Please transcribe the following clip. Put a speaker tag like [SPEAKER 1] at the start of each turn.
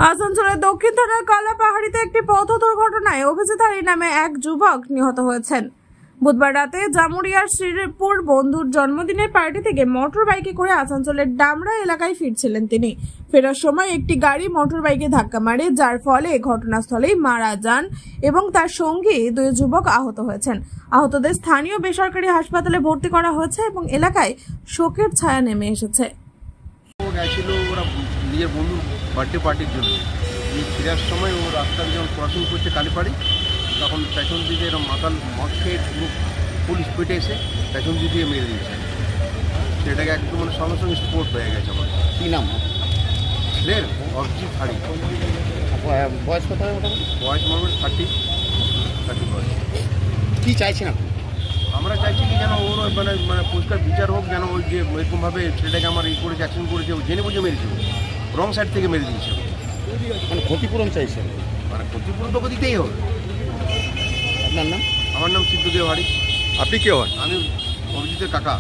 [SPEAKER 1] আসানসোলের দক্ষিণ থানার কালাপাহাড়িতে একটি পথ দুর্ঘটনায় অভিজিৎ আলী নামে এক যুবক নিহত হয়েছেন। বুধবার রাতে জামুরিয়ার শ্রীপুর বন্ধুর জন্মদিনের পার্টি থেকে মোটর বাইকে করে আসানসোলের ডামরা এলাকায় ফিরছিলেন তিনি। ফেরার সময় একটি গাড়ি মোটর বাইকে ধাক্কা মারে, যার ফলে ঘটনাস্থলেই মারা যান এবং তার সঙ্গী দুই যুবক আহত হয়েছেন। আহতদের স্থানীয় বেসরকারি হাসপাতালে ভর্তি করা হয়েছে এবং এলাকায় শোকের ছায়া নেমে এসেছে।
[SPEAKER 2] নিজের বন্ধুর বার্থডে পার্টির জন্য ফেরার সময় ও রাস্তায় যখন ক্রসিং করছে কালীপাড়ি, তখন পেছন দিকে এরকম মাতাল মদ খেয়ে ফুল স্পিডে এসে পেছন দিক দিয়ে মেরে দিয়েছে। সেটাকে একদম মানে সঙ্গে সঙ্গে স্পোর্ট হয়ে গেছে। আমার
[SPEAKER 3] কী নাম
[SPEAKER 2] ছেলের? অভিজিৎ আলী।
[SPEAKER 3] বয়স কত হয় মোটামুটি?
[SPEAKER 2] বয়স মোটামুটি 30 বয়স।
[SPEAKER 3] কী চাইছেন আপনি?
[SPEAKER 2] আমরা চাইছি কি যেন ওর মানে মানে পরিষ্কার বিচার হোক, যেন ওই যে এরকমভাবে ছেলেটাকে আমার এই করেছে, অ্যাক্সিডেন্ট করেছে, ও জেনে বুঝে মেরেছে, রং সাইড থেকে মেরে দিয়েছে।
[SPEAKER 3] মানে ক্ষতিপূরণ চাইছেন?
[SPEAKER 2] মানে ক্ষতিপূরণ তো দিতেই হবে।
[SPEAKER 3] আপনার নাম?
[SPEAKER 2] আমার নাম সিদ্ধদেব হাড়ি।
[SPEAKER 4] আপনি কে হন?
[SPEAKER 2] আমি অভিজিতের কাকা।